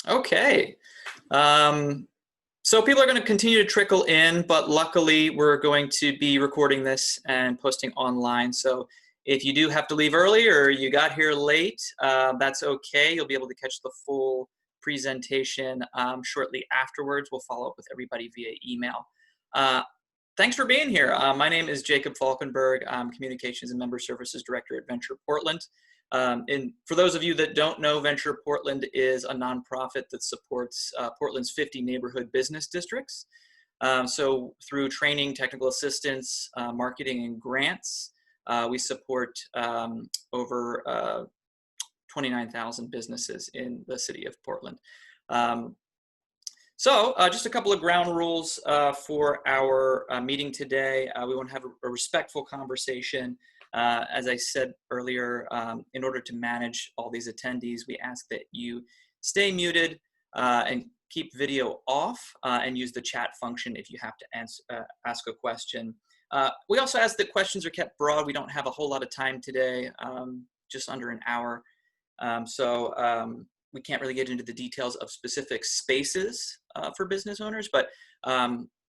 Okay. So people are going to continue to trickle in, but luckily we're going to be recording this and posting online. So if you do have to leave early or you got here late, that's okay. You'll be able to catch the full presentation shortly afterwards. We'll follow up with everybody via email. Thanks for being here. My name is Jacob Falkenberg. I'm Communications and Member Services Director at Venture Portland. And for those of you that don't know, Venture Portland is a nonprofit that supports Portland's 50 neighborhood business districts. So through training, technical assistance, marketing, and grants, we support over 29,000 businesses in the city of Portland. So just a couple of ground rules for our meeting today. We want to have a respectful conversation. As I said earlier, in order to manage all these attendees, we ask that you stay muted and keep video off and use the chat function if you have to ask a question. We also ask that questions are kept broad. We don't have a whole lot of time today, just under an hour. We can't really get into the details of specific spaces for business owners, but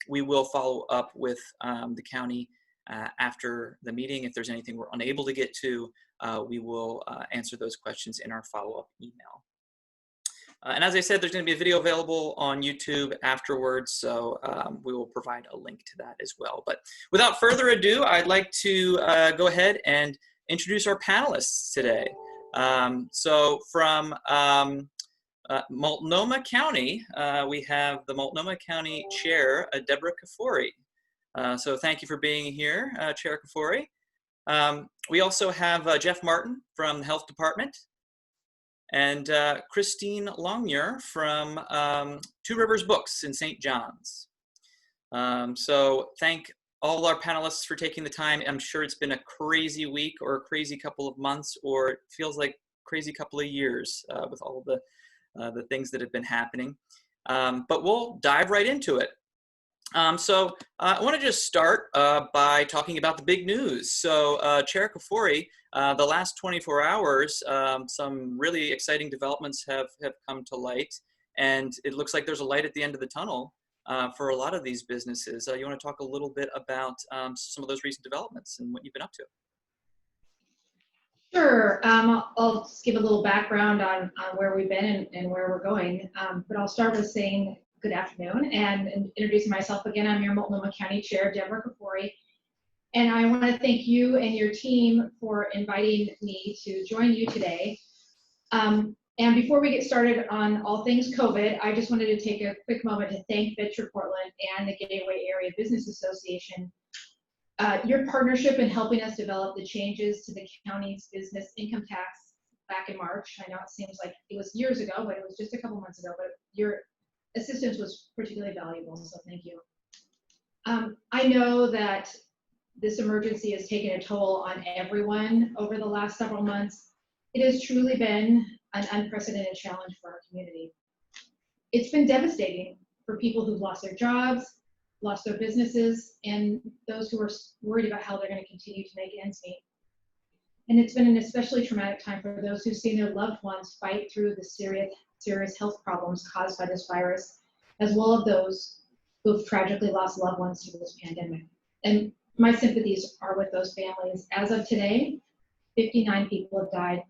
we will follow up with the county after the meeting. If there's anything we're unable to get to, we will answer those questions in our follow-up email. And as I said, there's going to be a video available on YouTube afterwards, so we will provide a link to that as well. But without further ado, I'd like to go ahead and introduce our panelists today. So from Multnomah County, we have the Multnomah County Chair, Deborah Kafoury. So thank you for being here, Chair Kafoury. We also have Jeff Martin from the Health Department and Christine Longmuir from Two Rivers Books in St. John's. So thank all our panelists for taking the time. I'm sure it's been a crazy week or a crazy couple of months, or it feels like a crazy couple of years with all the things that have been happening. But we'll dive right into it. So I want to just start by talking about the big news. So Chair Kafoury, the last 24 hours, some really exciting developments have come to light, and it looks like there's a light at the end of the tunnel for a lot of these businesses. You want to talk a little bit about some of those recent developments and what you've been up to? Sure. I'll just give a little background on where we've been and where we're going. But I'll start with saying good afternoon and introducing myself again. I'm your Multnomah County Chair, Deborah Kafoury. And I want to thank you and your team for inviting me to join you today. And before we get started on all things COVID, I just wanted to take a quick moment to thank Venture Portland and the Gateway Area Business Association. Your partnership in helping us develop the changes to the county's business income tax back in March. I know it seems like it was years ago, but it was just a couple months ago, but your assistance was particularly valuable, so thank you. I know that this emergency has taken a toll on everyone over the last several months. It has truly been an unprecedented challenge for our community. It's been devastating for people who've lost their jobs, lost their businesses, and those who are worried about how they're going to continue to make ends meet. And it's been an especially traumatic time for those who've seen their loved ones fight through the serious health problems caused by this virus, as well as those who've tragically lost loved ones to this pandemic. And my sympathies are with those families. As of today, 59 people have died,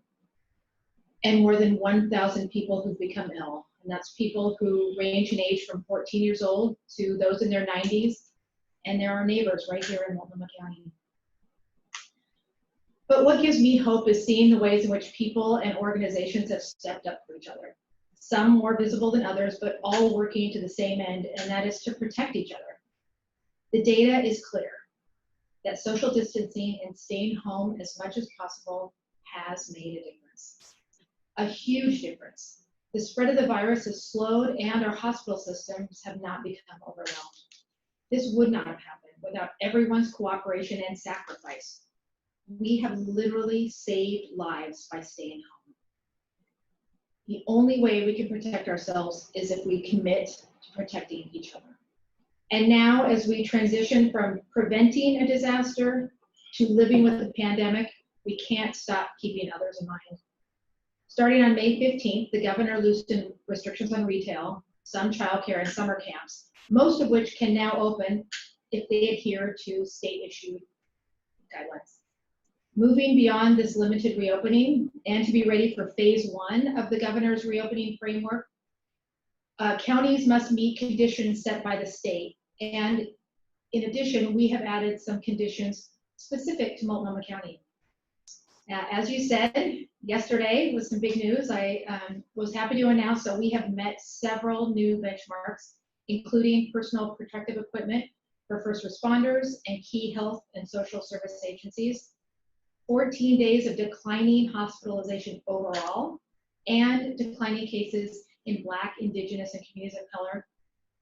and more than 1,000 people who've become ill. And that's people who range in age from 14 years old to those in their 90s, and they're our neighbors right here in Multnomah County. But what gives me hope is seeing the ways in which people and organizations have stepped up for each other. Some more visible than others, but all working to the same end, and that is to protect each other. The data is clear that social distancing and staying home as much as possible has made a difference. A huge difference. The spread of the virus has slowed, and our hospital systems have not become overwhelmed. This would not have happened without everyone's cooperation and sacrifice. We have literally saved lives by staying home. The only way we can protect ourselves is if we commit to protecting each other. And now, as we transition from preventing a disaster to living with the pandemic, we can't stop keeping others in mind. Starting on May 15th, the governor loosened restrictions on retail, some childcare, and summer camps, most of which can now open if they adhere to state-issued guidelines. Moving beyond this limited reopening and to be ready for phase 1 of the governor's reopening framework, counties must meet conditions set by the state. And in addition, we have added some conditions specific to Multnomah County. As you said, yesterday was some big news. I was happy to announce that we have met several new benchmarks, including personal protective equipment for first responders and key health and social service agencies, 14 days of declining hospitalization overall, and declining cases in Black, Indigenous, and communities of color,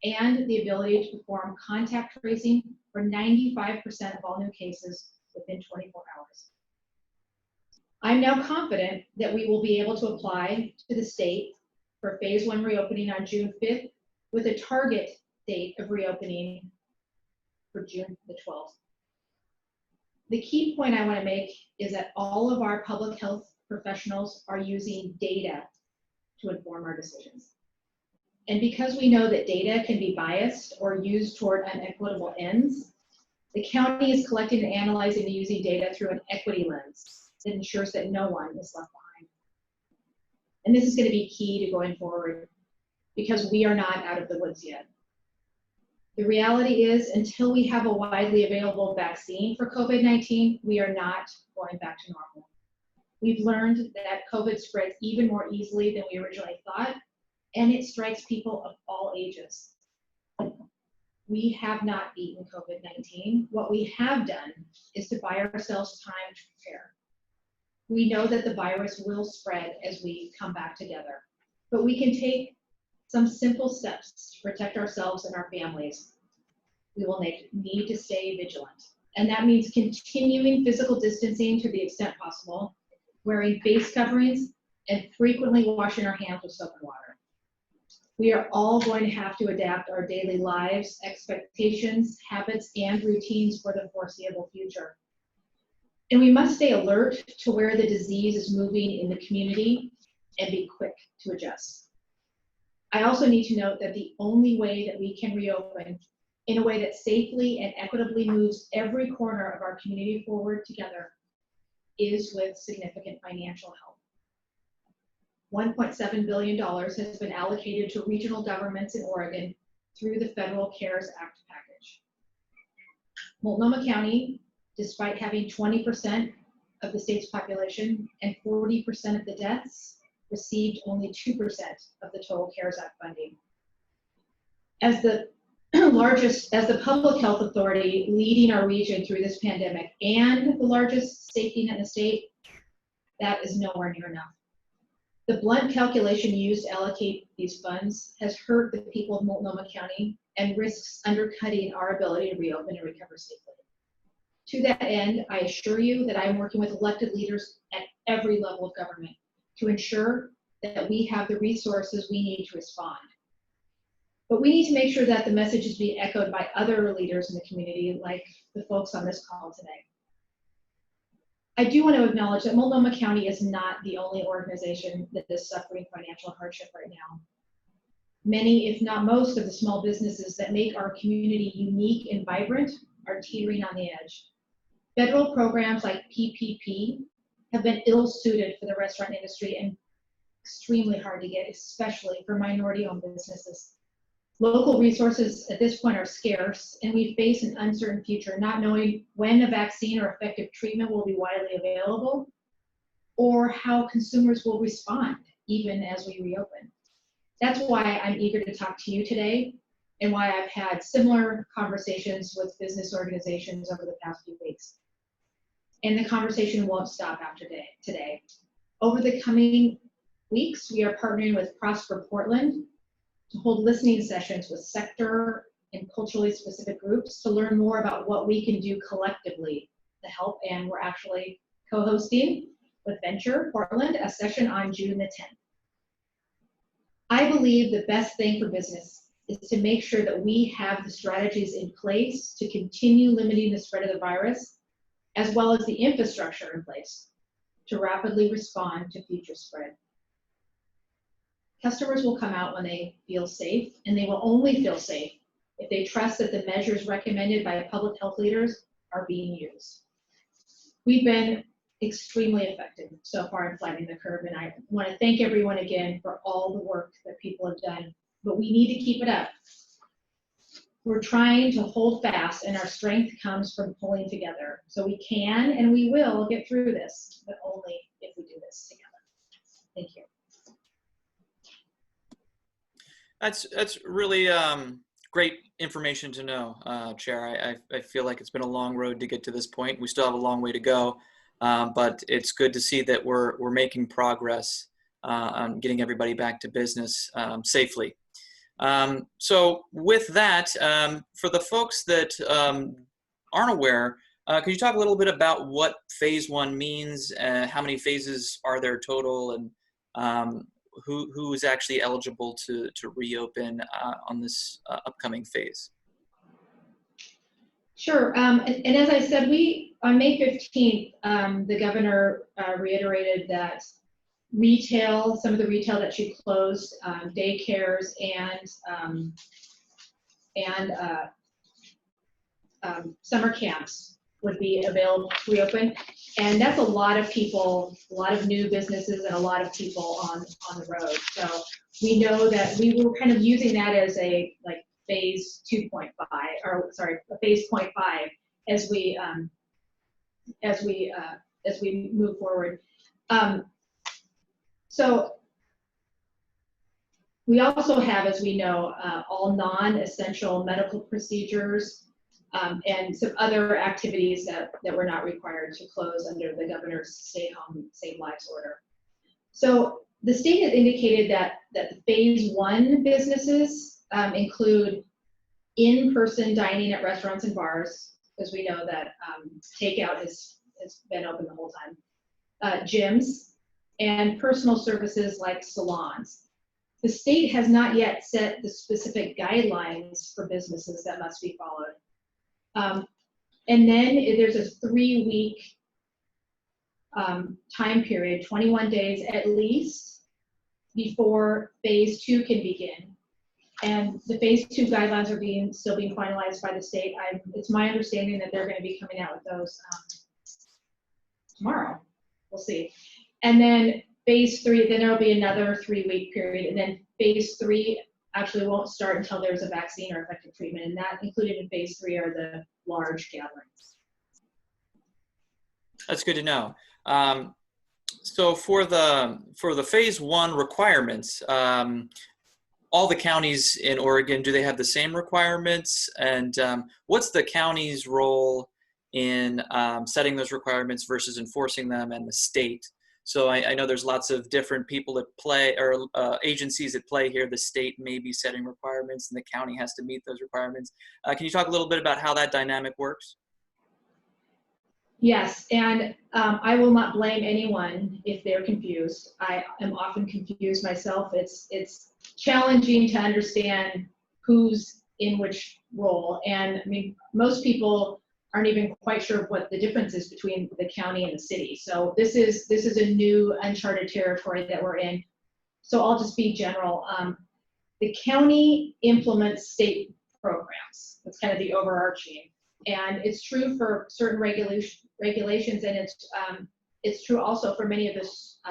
and the ability to perform contact tracing for 95% of all new cases within 24 hours. I'm now confident that we will be able to apply to the state for phase 1 reopening on June 5th with a target date of reopening for June the 12th. The key point I want to make is that all of our public health professionals are using data to inform our decisions. And because we know that data can be biased or used toward unequitable ends, the county is collecting and analyzing and using data through an equity lens that ensures that no one is left behind. And this is going to be key to going forward because we are not out of the woods yet. The reality is, until we have a widely available vaccine for COVID-19, we are not going back to normal. We've learned that COVID spreads even more easily than we originally thought, and it strikes people of all ages. We have not beaten COVID-19. What we have done is to buy ourselves time to prepare. We know that the virus will spread as we come back together, but we can take some simple steps to protect ourselves and our families. We will need to stay vigilant, and that means continuing physical distancing to the extent possible, wearing face coverings, and frequently washing our hands with soap and water. We are all going to have to adapt our daily lives, expectations, habits, and routines for the foreseeable future. And we must stay alert to where the disease is moving in the community and be quick to adjust. I also need to note that the only way that we can reopen in a way that safely and equitably moves every corner of our community forward together is with significant financial help. $1.7 billion has been allocated to regional governments in Oregon through the Federal CARES Act package. Multnomah County, despite having 20% of the state's population and 40% of the deaths, received only 2% of the total CARES Act funding. As the public health authority leading our region through this pandemic and the largest safety net in the state, that is nowhere near enough. The blunt calculation used to allocate these funds has hurt the people of Multnomah County and risks undercutting our ability to reopen and recover safely. To that end, I assure you that I am working with elected leaders at every level of government to ensure that we have the resources we need to respond. But we need to make sure that the message is being echoed by other leaders in the community, like the folks on this call today. I do want to acknowledge that Multnomah County is not the only organization that is suffering financial hardship right now. Many, if not most, of the small businesses that make our community unique and vibrant are teetering on the edge. Federal programs like PPP have been ill-suited for the restaurant industry and extremely hard to get, especially for minority-owned businesses. Local resources at this point are scarce, and we face an uncertain future, not knowing when a vaccine or effective treatment will be widely available, or how consumers will respond, even as we reopen. That's why I'm eager to talk to you today, and why I've had similar conversations with business organizations over the past few weeks. And the conversation won't stop after today. Over the coming weeks, we are partnering with Prosper Portland to hold listening sessions with sector and culturally specific groups to learn more about what we can do collectively to help. And we're actually co-hosting with Venture Portland a session on June the 10th. I believe the best thing for business is to make sure that we have the strategies in place to continue limiting the spread of the virus, as well as the infrastructure in place to rapidly respond to future spread. Customers will come out when they feel safe, and they will only feel safe if they trust that the measures recommended by public health leaders are being used. We've been extremely effective so far in flattening the curve, and I want to thank everyone again for all the work that people have done, but we need to keep it up. We're trying to hold fast, and our strength comes from pulling together. So we can and we will get through this, but only if we do this together. Thank you. That's really great information to know, Chair. I feel like it's been a long road to get to this point. We still have a long way to go, but it's good to see that we're making progress on getting everybody back to business safely. So with that, for the folks that aren't aware, could you talk a little bit about what phase one means, how many phases are there total, and who is actually eligible to reopen on this upcoming phase? Sure, and as I said, on May 15th, the governor reiterated that some of the retail that she closed, daycares and summer camps would be available to reopen. And that's a lot of people, a lot of new businesses, and a lot of people on the road. So we know that we were kind of using that as a phase 2.5, or sorry, phase 0.5 as we move forward. So we also have, as we know, all non-essential medical procedures and some other activities that were not required to close under the governor's Stay Home, Save Lives order. So the state has indicated that the phase one businesses include in-person dining at restaurants and bars, because we know that takeout has been open the whole time, gyms, and personal services like salons. The state has not yet set the specific guidelines for businesses that must be followed. And then there's a 3-week time period, 21 days at least, before phase 2 can begin. And the phase 2 guidelines are still being finalized by the state. It's my understanding that they're going to be coming out with those tomorrow. We'll see. And then phase 3, then there'll be another 3-week period. And then phase 3 actually won't start until there's a vaccine or effective treatment. And that included in phase 3 are the large gatherings. That's good to know. So for the phase 1 requirements, all the counties in Oregon, do they have the same requirements? And what's the county's role in setting those requirements versus enforcing them, and the state? So I know there's lots of different people at play, or agencies at play here. The state may be setting requirements and the county has to meet those requirements. Can you talk a little bit about how that dynamic works? Yes, and I will not blame anyone if they're confused. I am often confused myself. It's challenging to understand who's in which role. And I mean, most people aren't even quite sure what the difference is between the county and the city. So this is a new uncharted territory that we're in. So I'll just be general. The county implements state programs. That's kind of the overarching. And it's true for certain regulations, and it's true also for many of the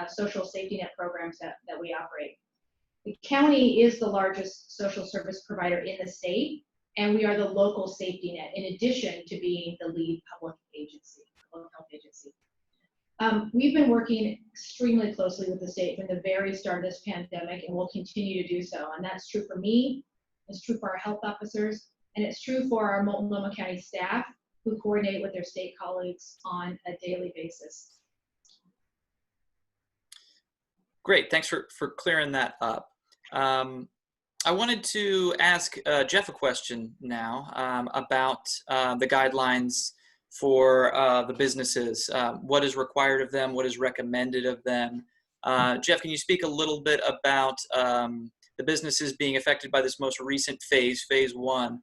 social safety net programs that we operate. The county is the largest social service provider in the state, and we are the local safety net, in addition to being the lead public health agency. We've been working extremely closely with the state from the very start of this pandemic, and will continue to do so. And that's true for me, it's true for our health officers, and it's true for our Multnomah County staff, who coordinate with their state colleagues on a daily basis. Great, thanks for clearing that up. I wanted to ask Jeff a question now about the guidelines for the businesses. What is required of them? What is recommended of them? Jeff, can you speak a little bit about the businesses being affected by this most recent phase 1?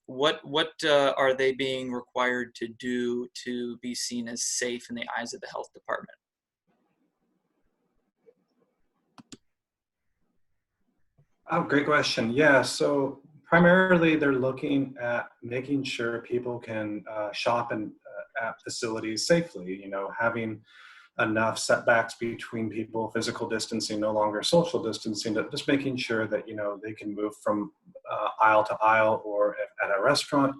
What are they being required to do to be seen as safe in the eyes of the health department? Oh, great question. Yeah, so primarily they're looking at making sure people can shop at facilities safely, having enough setbacks between people, physical distancing, no longer social distancing, but just making sure that, they can move from aisle to aisle or at a restaurant,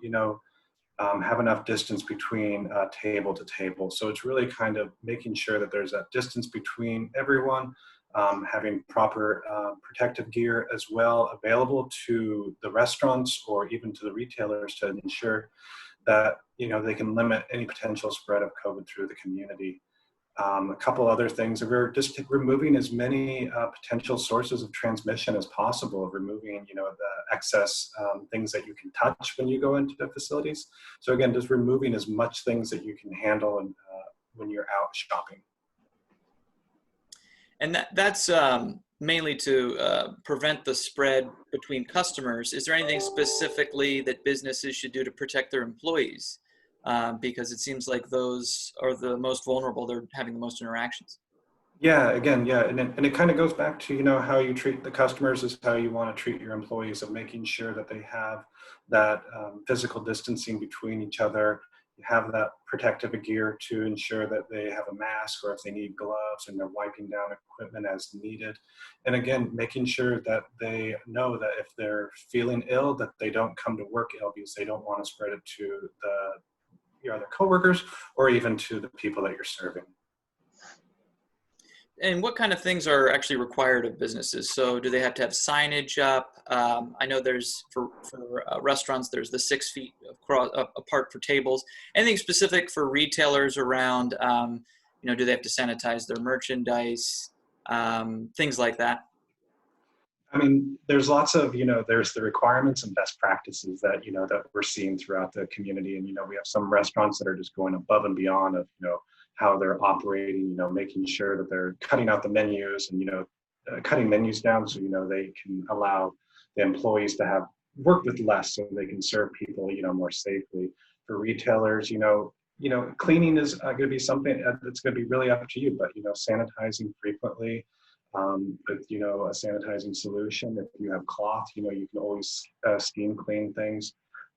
have enough distance between table to table. So it's really kind of making sure that there's a distance between everyone, having proper protective gear as well available to the restaurants or even to the retailers to ensure that they can limit any potential spread of COVID through the community. A couple other things, we're just removing as many potential sources of transmission as possible, removing, the excess things that you can touch when you go into the facilities. So again, just removing as much things that you can handle and, when you're out shopping. And that's mainly to prevent the spread between customers. Is there anything specifically that businesses should do to protect their employees? Because it seems like those are the most vulnerable. They're having the most interactions. Yeah, again, yeah, and it kind of goes back to, how you treat the customers is how you want to treat your employees, of making sure that they have that physical distancing between each other. You have that protective gear to ensure that they have a mask, or if they need gloves, and they're wiping down equipment as needed. And again, making sure that they know that if they're feeling ill, that they don't come to work ill, because they don't want to spread it to your other coworkers or even to the people that you're serving. And what kind of things are actually required of businesses? So do they have to have signage up? I know there's for restaurants, there's the 6 feet apart for tables. Anything specific for retailers around, do they have to sanitize their merchandise? Things like that. I mean, there's lots of, there's the requirements and best practices that, that we're seeing throughout the community. And, we have some restaurants that are just going above and beyond of, how they're operating, making sure that they're cutting out the menus and, cutting menus down so, they can allow the employees to have work with less so they can serve people, more safely. For retailers, cleaning is going to be something that's going to be really up to you, but, sanitizing frequently, with, a sanitizing solution. If you have cloth, you can always steam clean things.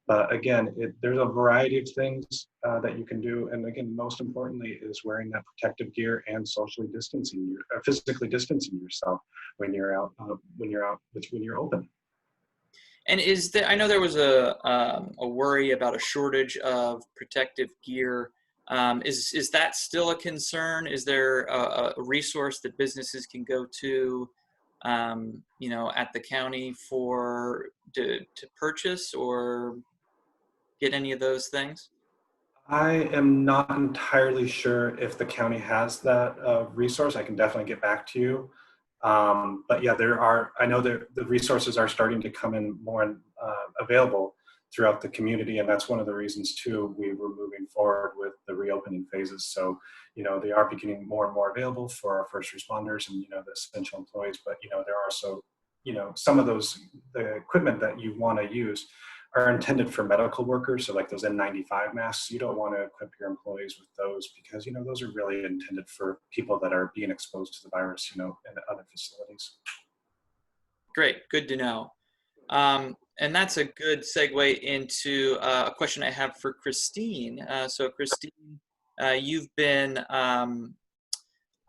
But again, there's a variety of things that you can do. And again, most importantly is wearing that protective gear and physically distancing yourself when you're out, when you're open. And I know there was a worry about a shortage of protective gear. Is that still a concern? Is there a resource that businesses can go to, at the county to purchase or get any of those things? I am not entirely sure if the county has that resource. I can definitely get back to you. But yeah, I know that the resources are starting to come in more available throughout the community. And that's one of the reasons too, we were moving forward with the reopening phases. So, they are becoming more and more available for our first responders and, the essential employees. But, there are also, some of the equipment that you want to use are intended for medical workers. So like those N95 masks, you don't want to equip your employees with those because, those are really intended for people that are being exposed to the virus, in other facilities. Great. Good to know. And that's a good segue into a question I have for Christine. So Christine, you've been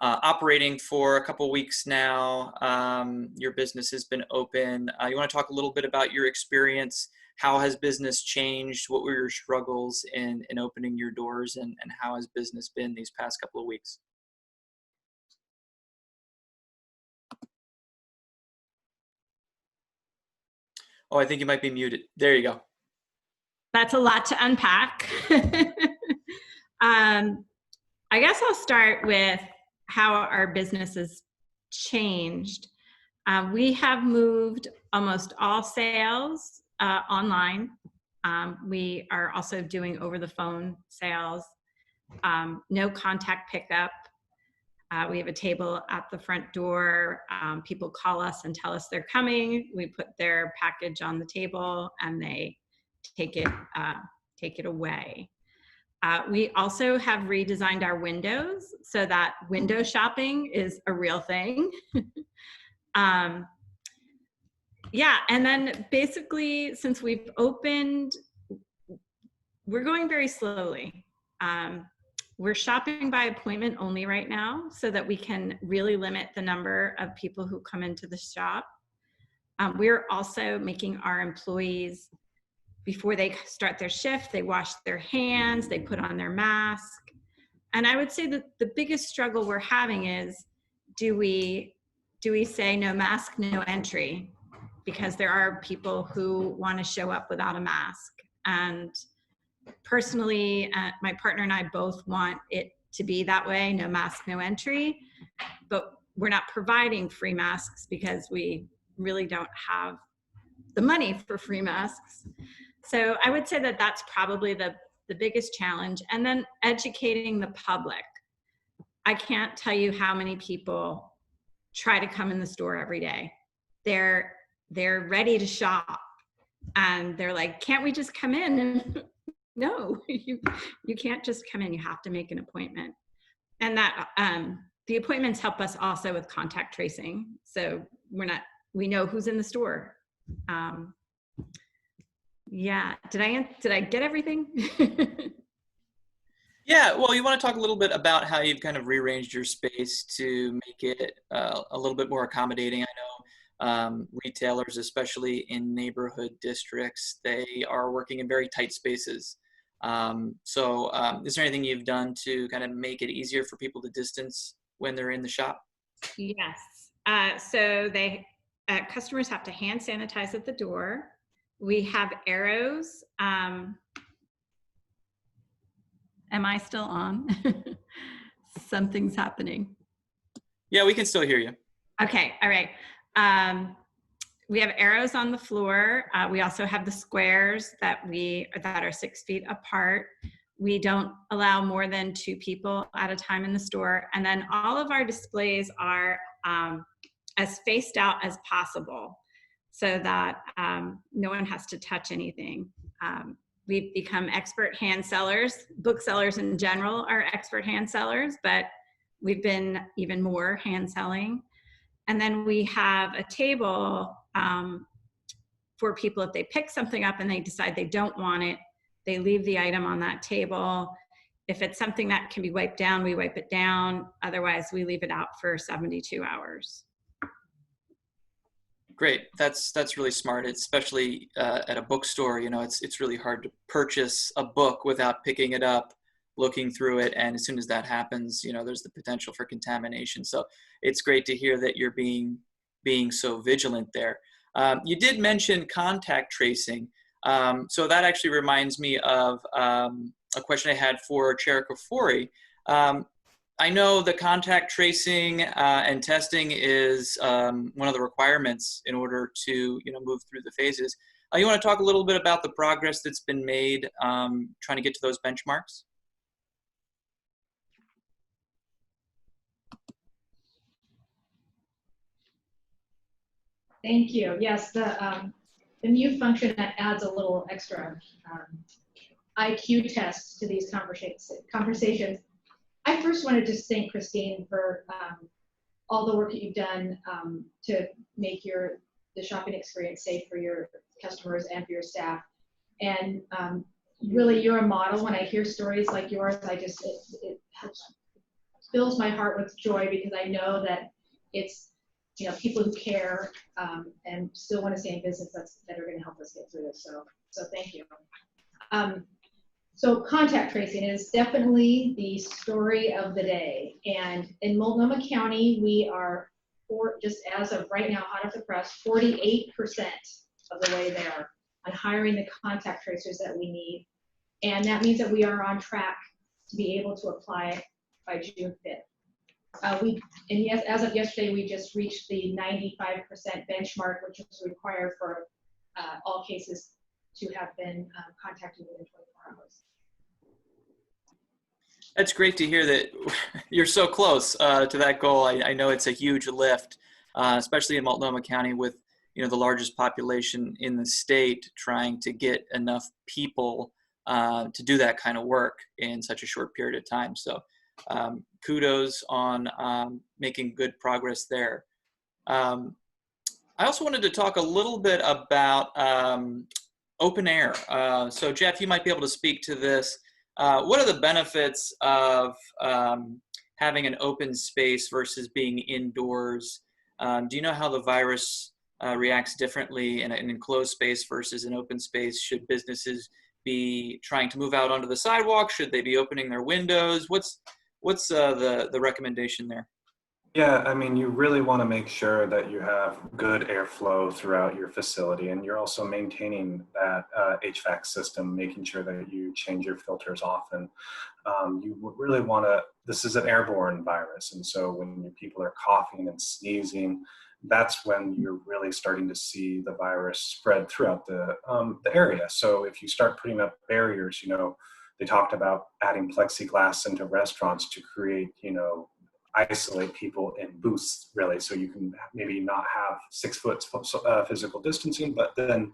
operating for a couple weeks now. Your business has been open. You want to talk a little bit about your experience? How has business changed? What were your struggles in opening your doors, and how has business been these past couple of weeks? Oh, I think you might be muted. There you go. That's a lot to unpack. I guess I'll start with how our business has changed. We have moved almost all sales online. We are also doing over the phone sales, no contact pickup. We have a table at the front door. People call us and tell us they're coming. We put their package on the table and they take it away. We also have redesigned our windows so that window shopping is a real thing. Yeah, and then basically, since we've opened, we're going very slowly. We're shopping by appointment only right now so that we can really limit the number of people who come into the shop. We're also making our employees, before they start their shift, they wash their hands, they put on their mask. And I would say that the biggest struggle we're having is, do we say no mask, no entry? Because there are people who want to show up without a mask. And personally, my partner and I both want it to be that way, no mask, no entry. But we're not providing free masks because we really don't have the money for free masks. So I would say that that's probably the biggest challenge. And then educating the public. I can't tell you how many people try to come in the store every day. They're ready to shop and they're like, can't we just come in? And no, you can't just come in. You have to make an appointment. And that the appointments help us also with contact tracing. So we know who's in the store. Yeah, did I get everything? Yeah, well, you want to talk a little bit about how you've kind of rearranged your space to make it a little bit more accommodating. I know retailers, especially in neighborhood districts, they are working in very tight spaces. So is there anything you've done to kind of make it easier for people to distance when they're in the shop? Yes. So customers have to hand sanitize at the door. We have arrows. Am I still on? Something's happening. Yeah, we can still hear you. Okay, all right. We have arrows on the floor. We also have the squares that are 6 feet apart. We don't allow more than 2 people at a time in the store. And then all of our displays are as spaced out as possible so that no one has to touch anything. We've become expert hand sellers. Booksellers in general are expert hand sellers, but we've been even more hand selling. And then we have a table for people if they pick something up and they decide they don't want it, they leave the item on that table. If it's something that can be wiped down, we wipe it down. Otherwise, we leave it out for 72 hours. Great. That's really smart, especially at a bookstore. You know, it's really hard to purchase a book without picking it up, looking through it, and as soon as that happens, you know, there's the potential for contamination. So it's great to hear that you're being so vigilant there. You did mention contact tracing, so that actually reminds me of a question I had for Chair Kafoury. I know the contact tracing and testing is one of the requirements in order to, you know, move through the phases. You want to talk a little bit about the progress that's been made trying to get to those benchmarks? Thank you. Yes, the new function that adds a little extra IQ tests to these conversations. I first want to just thank Christine for all the work that you've done to make the shopping experience safe for your customers and for your staff. And really, you're a model. When I hear stories like yours, it fills my heart with joy because I know that it's, you know, people who care and still want to stay in business that are going to help us get through this. So thank you. So contact tracing is definitely the story of the day. And in Multnomah County, we are, just as of right now, hot off the press, 48% of the way there on hiring the contact tracers that we need. And that means that we are on track to be able to apply by June 5th. And yes, as of yesterday, we just reached the 95% benchmark, which is required for all cases to have been contacted within 24 hours. That's great to hear that you're so close to that goal. I know it's a huge lift, especially in Multnomah County with, you know, the largest population in the state, trying to get enough people to do that kind of work in such a short period of time. So kudos on making good progress there. I also wanted to talk a little bit about open air. So Jeff, you might be able to speak to this. What are the benefits of having an open space versus being indoors? Do you know how the virus reacts differently in an enclosed space versus an open space? Should businesses be trying to move out onto the sidewalk? Should they be opening their windows? What's the recommendation there? Yeah, I mean, you really want to make sure that you have good airflow throughout your facility, and you're also maintaining that HVAC system, making sure that you change your filters often. Really want to, this is an airborne virus, and so when your people are coughing and sneezing, that's when you're really starting to see the virus spread throughout the area. So if you start putting up barriers, they talked about adding plexiglass into restaurants to create, isolate people in booths, really, so you can maybe not have 6 foot physical distancing, but then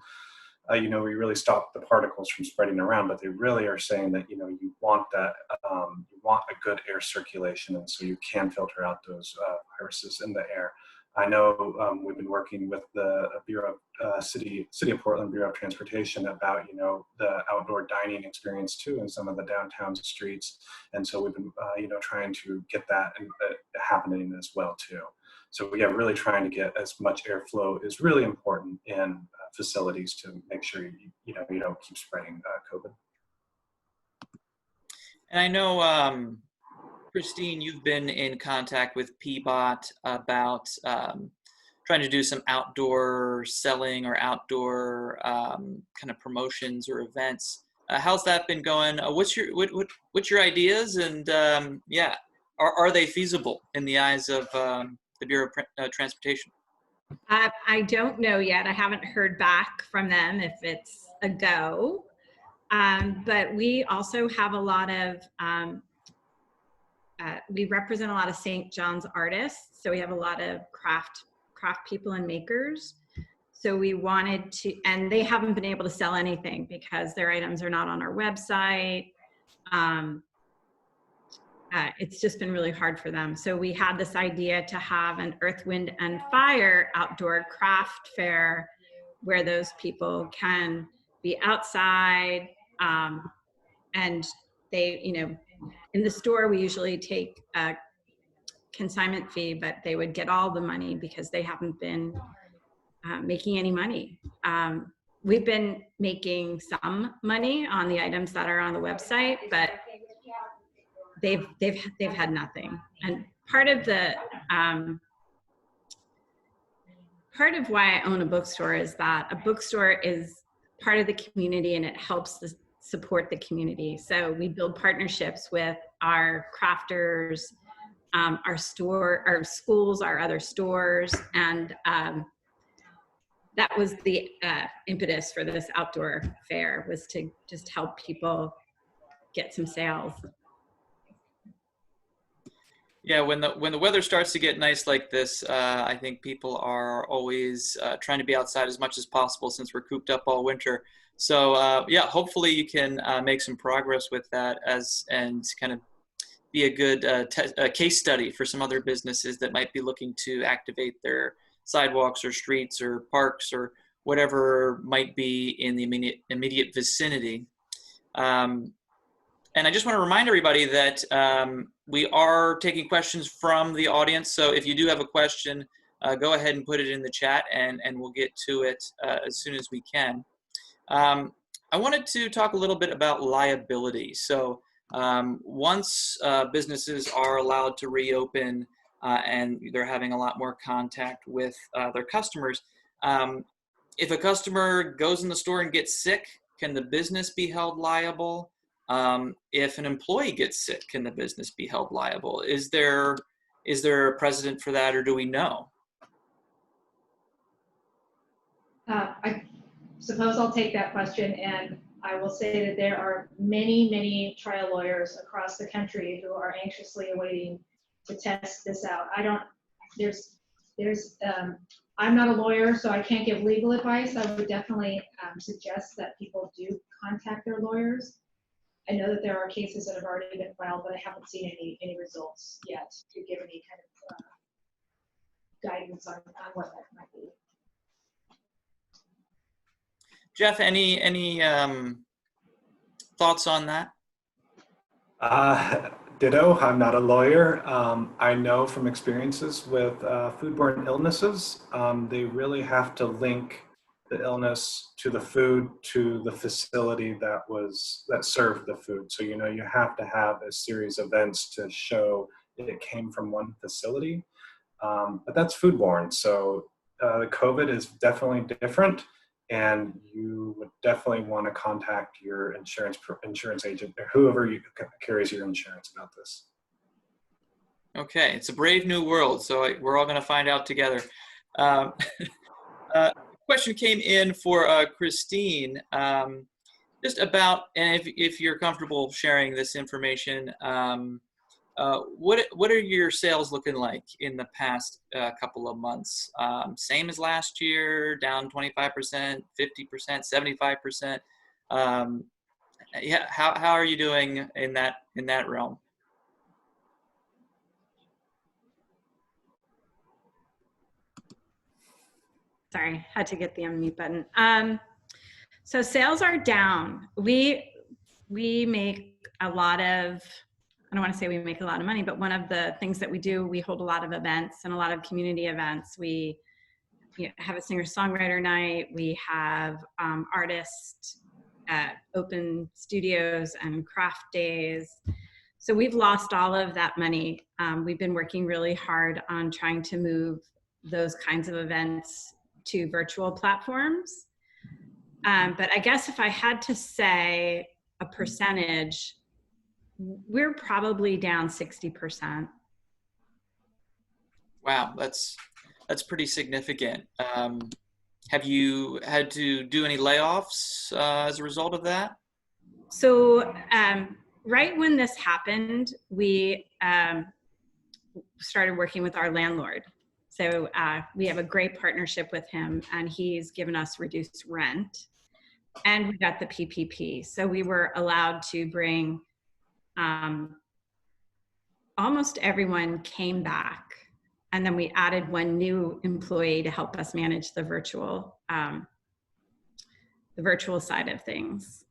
we really stop the particles from spreading around. But they really are saying that you want that you want a good air circulation, and so you can filter out those viruses in the air. I know we've been working with the Bureau of City of Portland Bureau of Transportation about the outdoor dining experience too in some of the downtown streets, and so we've been trying to get that happening as well too. So yeah, really trying to get as much airflow is really important in facilities to make sure you don't keep spreading COVID. And I know, Christine, you've been in contact with PBOT about trying to do some outdoor selling or outdoor kind of promotions or events. How's that been going? What's your ideas? And are they feasible in the eyes of the Bureau of Transportation? I don't know yet. I haven't heard back from them if it's a go. But we also have a lot of we represent a lot of St. John's artists, so we have a lot of craft people and makers. So we wanted to, and they haven't been able to sell anything because their items are not on our website. It's just been really hard for them. So we had this idea to have an Earth, Wind, and Fire outdoor craft fair where those people can be outside, and they, in the store, we usually take a consignment fee, but they would get all the money because they haven't been making any money. We've been making some money on the items that are on the website, but they've had nothing. And part of why I own a bookstore is that a bookstore is part of the community and it helps support the community. So we build partnerships with our crafters, our schools, our other stores, and that was the impetus for this outdoor fair, was to just help people get some sales. Yeah, when the weather starts to get nice like this, I think people are always trying to be outside as much as possible since we're cooped up all winter. So yeah, hopefully you can make some progress with that and kind of be a good case study for some other businesses that might be looking to activate their sidewalks or streets or parks or whatever might be in the immediate vicinity. And I just want to remind everybody that we are taking questions from the audience. So if you do have a question, go ahead and put it in the chat and we'll get to it as soon as we can. I wanted to talk a little bit about liability. So once businesses are allowed to reopen and they're having a lot more contact with their customers, if a customer goes in the store and gets sick, can the business be held liable? If an employee gets sick, can the business be held liable? Is there a precedent for that, or do we know? I suppose I'll take that question, and I will say that there are many, many trial lawyers across the country who are anxiously awaiting to test this out. I'm not a lawyer, so I can't give legal advice. I would definitely suggest that people do contact their lawyers. I know that there are cases that have already been filed, but I haven't seen any results yet to give any kind of guidance on what that might be. Jeff, any thoughts on that? Ditto. I'm not a lawyer. I know from experiences with foodborne illnesses, they really have to link the illness to the food, to the facility that served the food. So, you know, you have to have a series of events to show it came from one facility. But that's foodborne. So the COVID is definitely different, and you would definitely want to contact your insurance agent or whoever carries your insurance about this. Okay, it's a brave new world, so we're all going to find out together. Question came in for Christine, just about, and if you're comfortable sharing this information, what are your sales looking like in the past couple of months? Same as last year, down 25%, 50%, 75%. Yeah, how are you doing in that realm? Sorry, had to get the unmute button. So sales are down. We make a lot of, I don't want to say we make a lot of money, but one of the things that we do, we hold a lot of events and a lot of community events. We have a singer-songwriter night. We have artists at open studios and craft days. So we've lost all of that money. We've been working really hard on trying to move those kinds of events to virtual platforms. But I guess if I had to say a percentage, we're probably down 60%. Wow, that's pretty significant. Have you had to do any layoffs as a result of that? So right when this happened, we started working with our landlord. So we have a great partnership with him, and he's given us reduced rent, and we got the PPP. So we were allowed to bring, almost everyone came back. And then we added one new employee to help us manage the virtual side of things.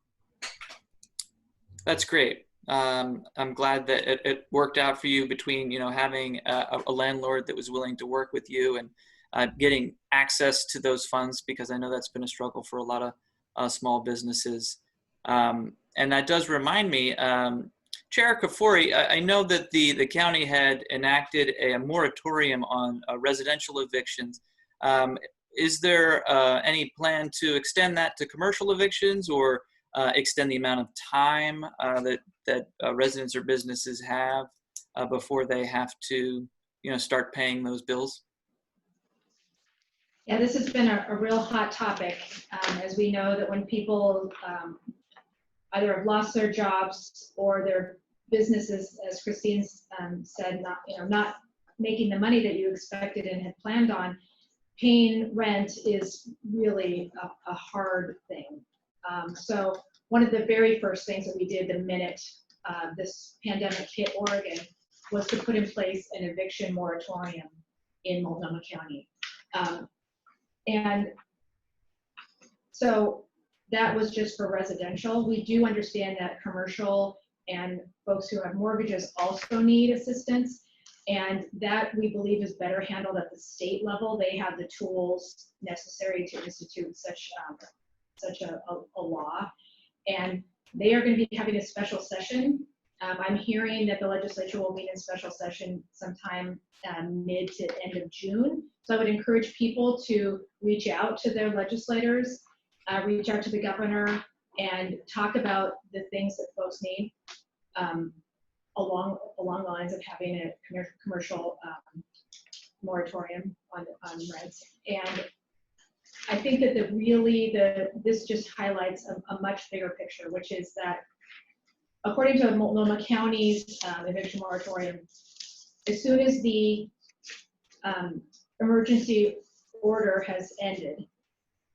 That's great. I'm glad that it worked out for you between, you know, having a landlord that was willing to work with you and getting access to those funds, because I know that's been a struggle for a lot of small businesses. And that does remind me, Chair Kafoury, I know that the county had enacted a moratorium on residential evictions. Is there any plan to extend that to commercial evictions, or extend the amount of time that residents or businesses have before they have to, you know, start paying those bills? Yeah, this has been a real hot topic, as we know that when people either have lost their jobs or their businesses, as Christine said, not making the money that you expected and had planned on, paying rent is really a hard thing. So one of the very first things that we did the minute this pandemic hit Oregon was to put in place an eviction moratorium in Multnomah County. And so that was just for residential. We do understand that commercial and folks who have mortgages also need assistance, and that we believe is better handled at the state level. They have the tools necessary to institute such a law, and they are going to be having a special session. I'm hearing that the legislature will meet in special session sometime mid to end of June. So I would encourage people to reach out to their legislators, reach out to the governor, and talk about the things that folks need along the lines of having a commercial moratorium on rents. And I think that this just highlights a much bigger picture, which is that according to Multnomah County's eviction moratorium, as soon as the emergency order has ended,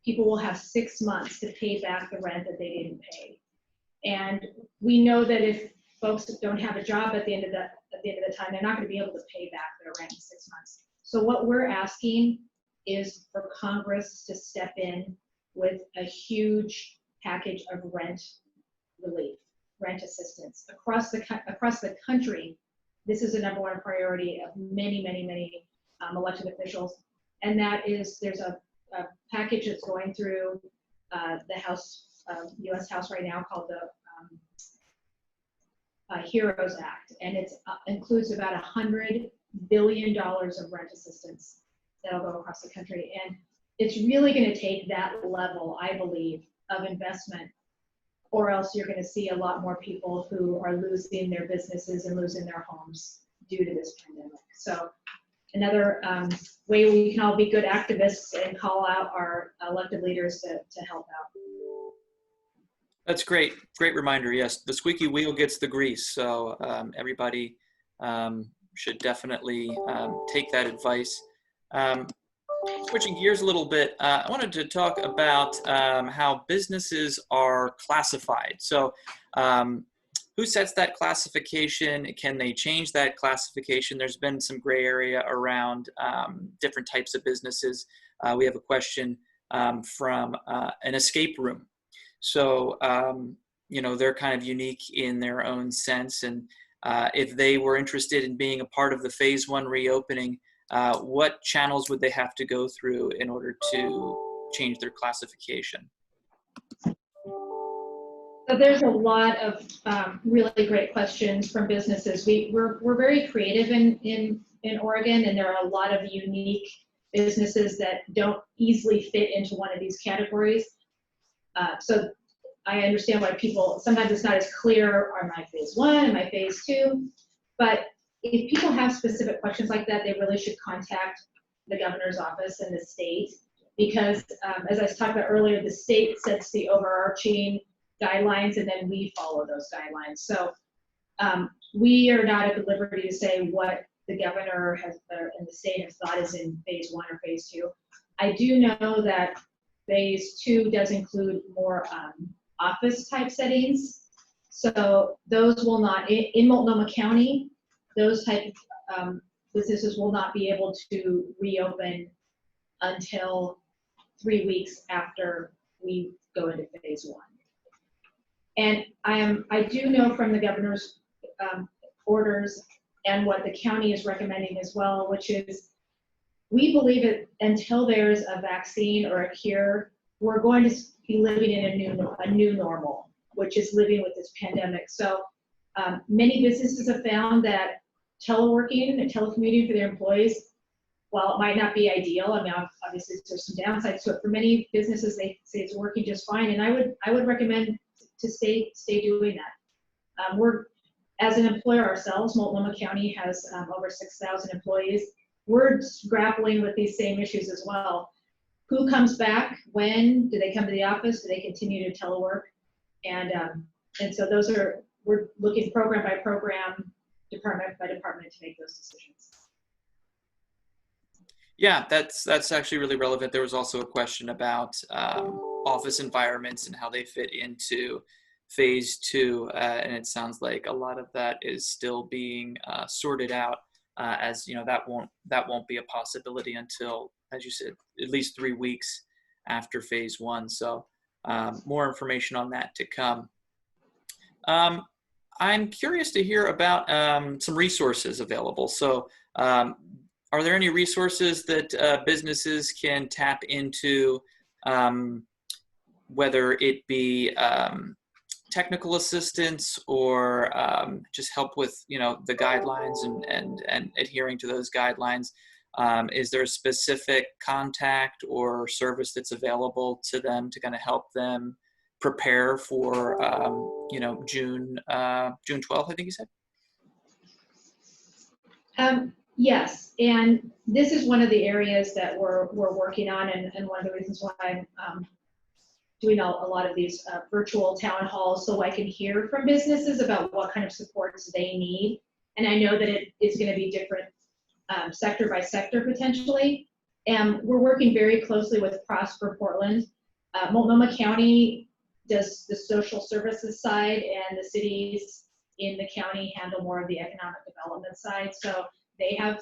people will have 6 months to pay back the rent that they didn't pay. And we know that if folks don't have a job at the end of the time, they're not going to be able to pay back their rent in 6 months. So what we're asking is for Congress to step in with a huge package of rent relief, rent assistance across the country. This is the #1 priority of many elected officials, and that is there's a package that's going through the House, U.S. House right now, called the HEROES Act, and it includes about $100 billion of rent assistance that'll go across the country. And it's really going to take that level, I believe, of investment, or else you're going to see a lot more people who are losing their businesses and losing their homes due to this pandemic. So another way we can all be good activists and call out our elected leaders to help out. That's great. Great reminder. Yes, the squeaky wheel gets the grease. So everybody should definitely take that advice. Switching gears a little bit, I wanted to talk about how businesses are classified. So who sets that classification? Can they change that classification? There's been some gray area around different types of businesses. We have a question from an escape room. So, you know, they're kind of unique in their own sense. And if they were interested in being a part of the phase 1 reopening, what channels would they have to go through in order to change their classification? So there's a lot of really great questions from businesses. We're very creative in Oregon, and there are a lot of unique businesses that don't easily fit into one of these categories. So I understand why people, sometimes it's not as clear, am I phase 1, am I phase 2? But if people have specific questions like that, they really should contact the governor's office and the state, because as I was talking about earlier, the state sets the overarching guidelines, and then we follow those guidelines. So we are not at the liberty to say what the governor has and the state has thought is in phase 1 or phase 2. I do know that phase 2 does include more office type settings. So those will not, in Multnomah County, those type of businesses will not be able to reopen until 3 weeks after we go into phase 1. And I do know from the governor's orders and what the county is recommending as well, which is we believe that until there's a vaccine or a cure, we're going to be living in a new normal, which is living with this pandemic. So many businesses have found that teleworking and telecommuting for their employees, while it might not be ideal, I mean, obviously there's some downsides to it. For many businesses, they say it's working just fine, and I would recommend to stay doing that. We're, as an employer ourselves, Multnomah County has over 6,000 employees. We're grappling with these same issues as well. Who comes back? When? Do they come to the office? Do they continue to telework? And so we're looking program by program, department by department to make those decisions. Yeah, that's actually really relevant. There was also a question about office environments and how they fit into phase 2, and it sounds like a lot of that is still being sorted out, as you know, that won't be a possibility until, as you said, at least 3 weeks after phase 1. So more information on that to come. I'm curious to hear about some resources available. So are there any resources that businesses can tap into, whether it be technical assistance or just help with, you know, the guidelines and adhering to those guidelines? Is there a specific contact or service that's available to them to kind of help them prepare for, you know, June 12th, I think you said? Yes, and this is one of the areas that we're working on, and one of the reasons why I'm doing a lot of these virtual town halls, so I can hear from businesses about what kind of supports they need. And I know that it is going to be different sector by sector potentially. And we're working very closely with Prosper Portland. Multnomah County does the social services side, and the cities in the county handle more of the economic development side. So they have,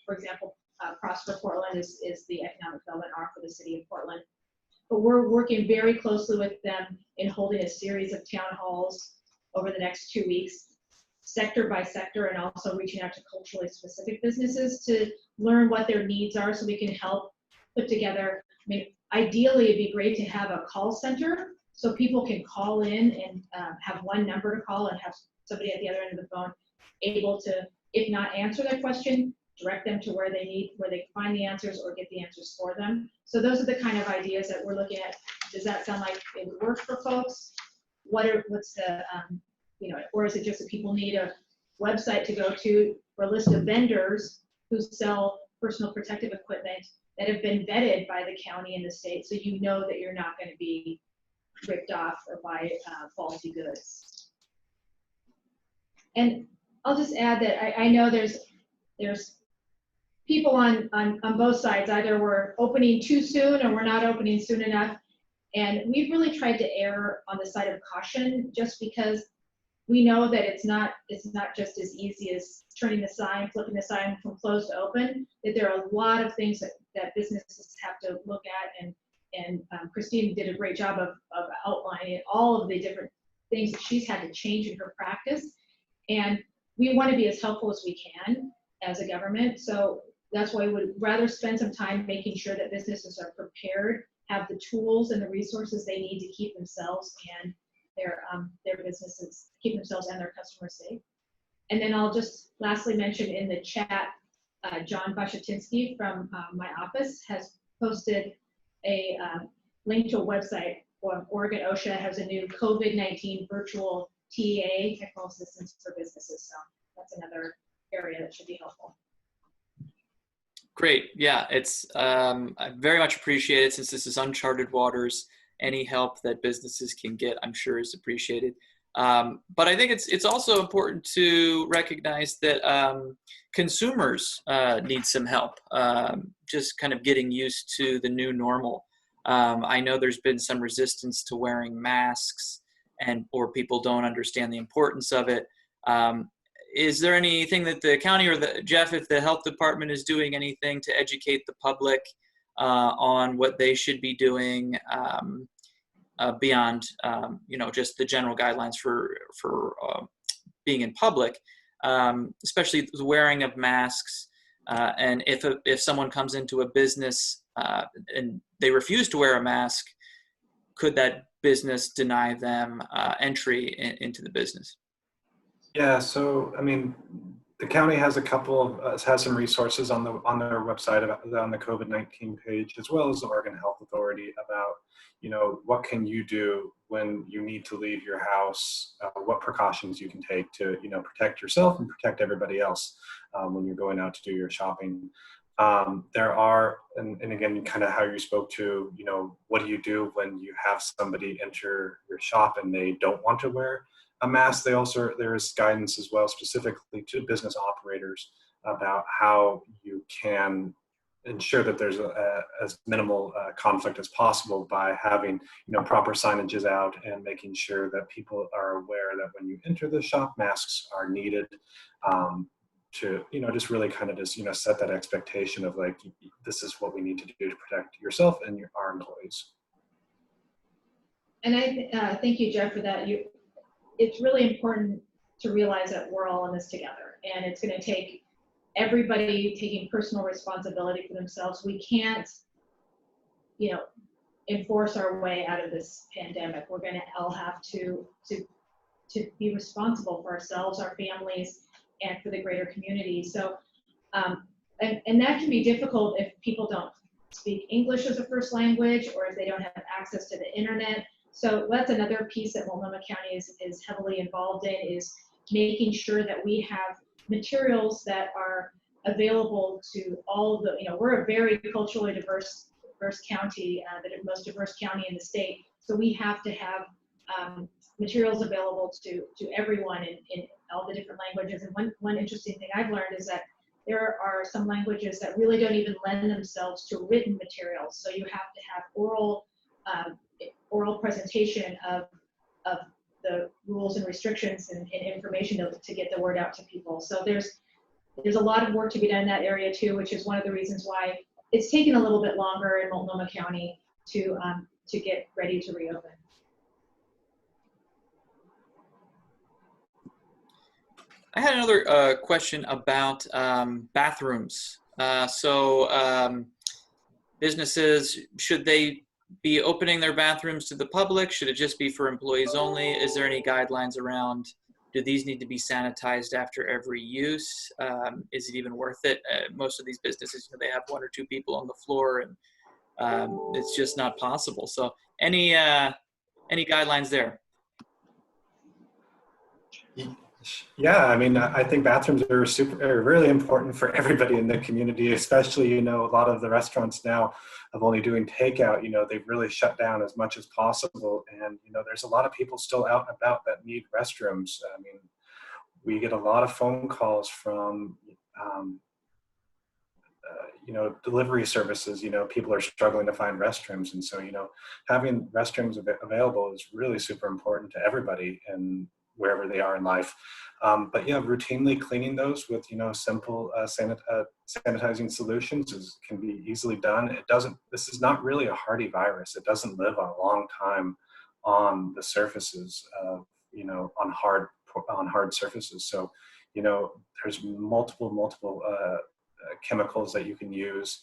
for example, Prosper Portland is the economic development arm for the city of Portland. but we're working very closely with them in holding a series of town halls over the next 2 weeks, sector by sector, and also reaching out to culturally specific businesses to learn what their needs are so we can help put together. I mean, ideally, it'd be great to have a call center so people can call in and have one number to call and have somebody at the other end of the phone able to, if not answer their question, direct them to where they can find the answers or get the answers for them. So those are the kind of ideas that we're looking at. Does that sound like it would work for folks? What's the, or is it just that people need a website to go to for a list of vendors who sell personal protective equipment that have been vetted by the county and the state, so you know that you're not going to be ripped off or buy faulty goods. And I'll just add that I know there's people on both sides. Either we're opening too soon or we're not opening soon enough. And we've really tried to err on the side of caution, just because we know that it's not just as easy as turning the sign, flipping the sign from closed to open, that there are a lot of things that businesses have to look at. And Christine did a great job of outlining all of the different things that she's had to change in her practice. And we want to be as helpful as we can as a government. So that's why we would rather spend some time making sure that businesses are prepared, have the tools and the resources they need to keep themselves and their businesses, keep themselves and their customers safe. And then I'll just lastly mention in the chat, John Bashatinsky from my office has posted a link to a website. Oregon OSHA has a new COVID-19 virtual TEA, technical assistance for businesses. So that's another area that should be helpful. Great. Yeah, it's I very much appreciate it, since this is uncharted waters. Any help that businesses can get, I'm sure, is appreciated. But I think it's also important to recognize that consumers need some help, just kind of getting used to the new normal. I know there's been some resistance to wearing masks, or people don't understand the importance of it. Is there anything that the county or Jeff, if the health department is doing anything to educate the public on what they should be doing beyond, just the general guidelines for being in public, especially the wearing of masks? And if someone comes into a business and they refuse to wear a mask, could that business deny them entry into the business? Yeah, so I mean, the county has has some resources on their website on the COVID-19 page, as well as the Oregon Health Authority, about what can you do when you need to leave your house, what precautions you can take to protect yourself and protect everybody else when you're going out to do your shopping. There are, and again, kind of how you spoke to, what do you do when you have somebody enter your shop and they don't want to wear a mask? There is guidance as well, specifically to business operators, about how you can ensure that there's as minimal conflict as possible by having proper signages out and making sure that people are aware that when you enter the shop, masks are needed, to just really kind of just set that expectation of like, this is what we need to do to protect yourself and our employees. And I thank you, Jeff, for that. It's really important to realize that we're all in this together, and it's going to take everybody taking personal responsibility for themselves. We can't, enforce our way out of this pandemic. We're going to all have to be responsible for ourselves, our families, and for the greater community. So, and that can be difficult if people don't speak English as a first language, or if they don't have access to the internet. So that's another piece that Multnomah County is heavily involved in, is making sure that we have materials that are available to all the, we're a very culturally diverse county, the most diverse county in the state. So we have to have materials available to everyone in all the different languages. And one interesting thing I've learned is that there are some languages that really don't even lend themselves to written materials. So you have to have oral presentation of the rules and restrictions and information to get the word out to people. So there's a lot of work to be done in that area too, which is one of the reasons why it's taken a little bit longer in Multnomah County to to get ready to reopen. I had another question about bathrooms. Businesses, should they be opening their bathrooms to the public? Should it just be for employees only? Is there any guidelines around, do these need to be sanitized after every use? Is it even worth it? Most of these businesses, they have 1 or 2 people on the floor, and it's just not possible. So any guidelines there? Yeah, I mean, I think bathrooms are really important for everybody in the community, especially, a lot of the restaurants now of only doing takeout, they've really shut down as much as possible. And, there's a lot of people still out and about that need restrooms. I mean, we get a lot of phone calls from, delivery services, people are struggling to find restrooms. And so, having restrooms available is really super important to everybody and wherever they are in life. But yeah, routinely cleaning those with, simple sanitizing solutions can be easily done. This is not really a hardy virus. It doesn't live a long time on the surfaces of, on hard surfaces. So, there's multiple chemicals that you can use,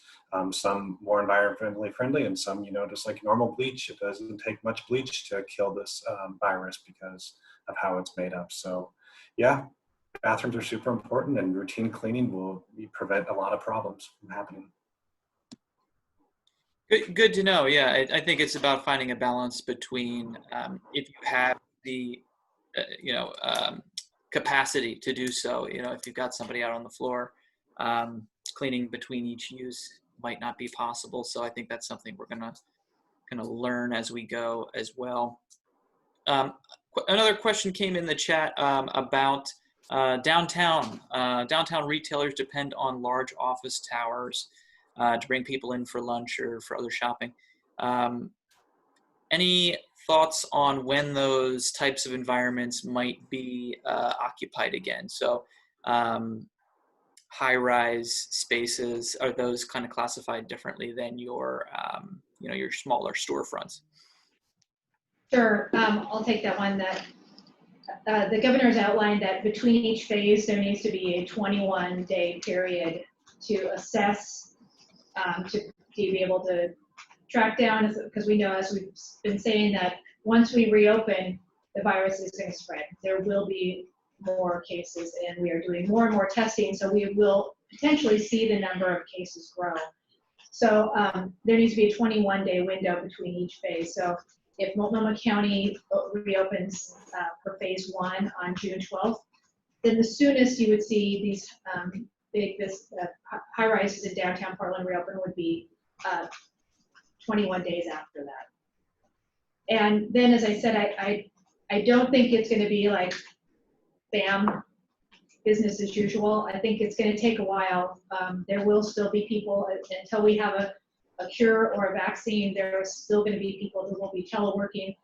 some more environmentally friendly and some, just like normal bleach. It doesn't take much bleach to kill this virus because of how it's made up. So yeah, bathrooms are super important, and routine cleaning will prevent a lot of problems from happening. Good to know. Yeah, I think it's about finding a balance between if you have the capacity to do so. If you've got somebody out on the floor, cleaning between each use might not be possible. So I think that's something we're gonna learn as we go as well. Another question came in the chat about downtown. Downtown retailers depend on large office towers to bring people in for lunch or for other shopping. Any thoughts on when those types of environments might be occupied again? So high-rise spaces, are those kind of classified differently than your your smaller storefronts? Sure, I'll take that one. The governor's outlined that between each phase, there needs to be a 21-day period to assess, to be able to track down, because we know, as we've been saying, that once we reopen, the virus is going to spread. There will be more cases, and we are doing more and more testing, so we will potentially see the number of cases grow. So there needs to be a 21-day window between each phase. So if Multnomah County reopens for phase 1 on June 12th, then the soonest you would see these high rises in downtown Portland reopen would be 21 days after that. And then, as I said, I don't think it's going to be like, bam, business as usual. I think it's going to take a while. There will still be people, until we have a cure or a vaccine, there are still going to be people who will be teleworking.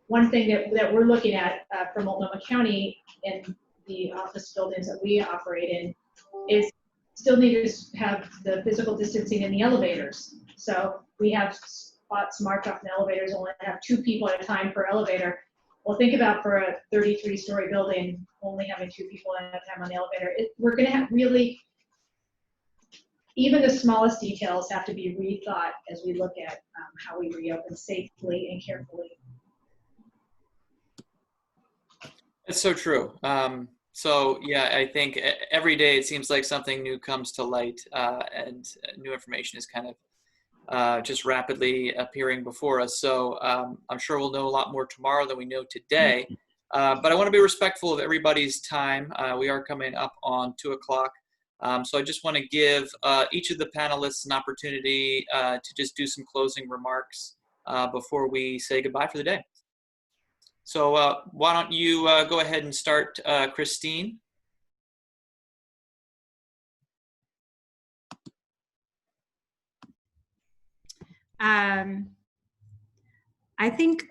One thing that we're looking at for Multnomah County in the office buildings that we operate in is still need to have the physical distancing in the elevators. So we have spots marked off in the elevators, only have 2 people at a time per elevator. Well, think about for a 33-story building, only having 2 people at a time on the elevator. We're going to have really, even the smallest details have to be rethought as we look at how we reopen safely and carefully. That's so true. So yeah, I think every day it seems like something new comes to light, and new information is kind of just rapidly appearing before us. So I'm sure we'll know a lot more tomorrow than we know today. But I want to be respectful of everybody's time. We are coming up on 2 o'clock. So I just want to give each of the panelists an opportunity to just do some closing remarks before we say goodbye for the day. So why don't you go ahead and start, Christine? I think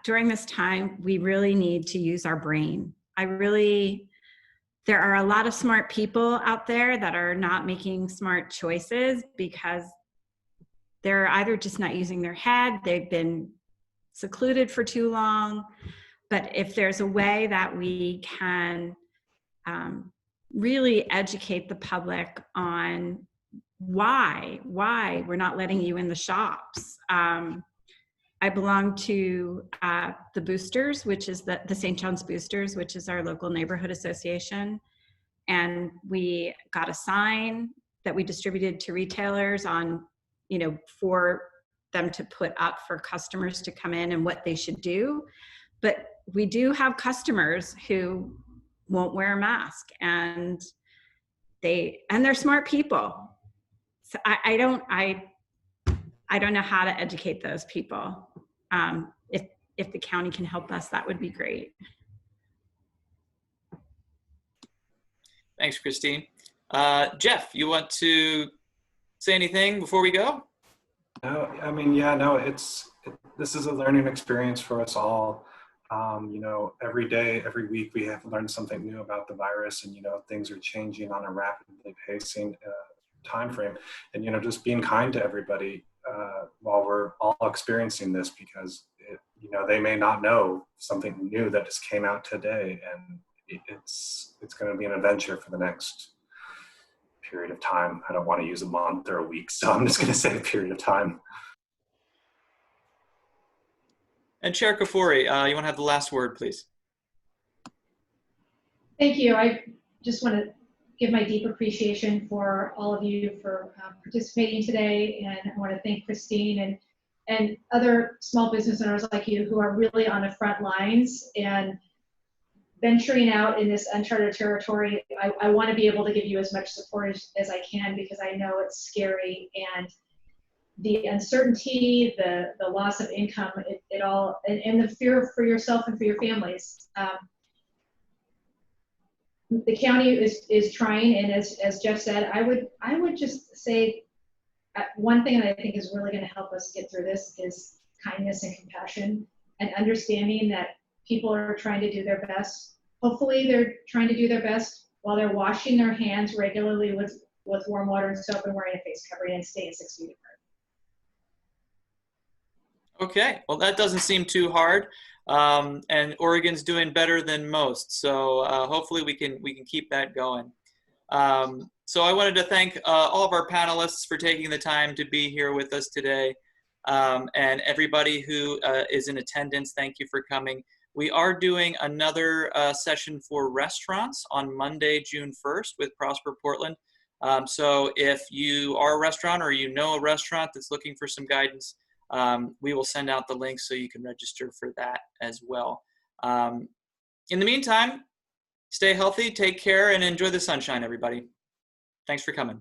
during this time, we really need to use our brain. There are a lot of smart people out there that are not making smart choices because they're either just not using their head, they've been secluded for too long. But if there's a way that we can really educate the public on why we're not letting you in the shops. I belong to the Boosters, which is the St. John's Boosters, which is our local neighborhood association. And we got a sign that we distributed to retailers on, for them to put up for customers to come in and what they should do. But we do have customers who won't wear a mask, and they're smart people. So I don't know how to educate those people. If the county can help us, that would be great. Thanks, Christine. Jeff, you want to say anything before we go? No, I mean, yeah, no, this is a learning experience for us all. Every day, every week, we have learned something new about the virus, and, things are changing on a rapidly pacing time frame. And, just being kind to everybody while we're all experiencing this, because, they may not know something new that just came out today, and it's going to be an adventure for the next period of time. I don't want to use a month or a week, so I'm just going to say a period of time. And Chair Kafoury, you want to have the last word, please? Thank you. I just want to give my deep appreciation for all of you for participating today, and I want to thank Christine and other small business owners like you who are really on the front lines and venturing out in this uncharted territory. I want to be able to give you as much support as I can, because I know it's scary, and the uncertainty, the loss of income, it all, and the fear for yourself and for your families. The county is trying, and as Jeff said, I would just say one thing that I think is really going to help us get through this is kindness and compassion, and understanding that people are trying to do their best. Hopefully they're trying to do their best while they're washing their hands regularly with warm water and soap, and wearing a face covering and staying 6 feet apart. Okay, well, that doesn't seem too hard, and Oregon's doing better than most, so hopefully we can keep that going. So I wanted to thank all of our panelists for taking the time to be here with us today, and everybody who is in attendance. Thank you for coming. We are doing another session for restaurants on Monday, June 1st with Prosper Portland. So if you are a restaurant, or a restaurant that's looking for some guidance, we will send out the link so you can register for that as well. In the meantime, stay healthy, take care, and enjoy the sunshine, everybody. Thanks for coming.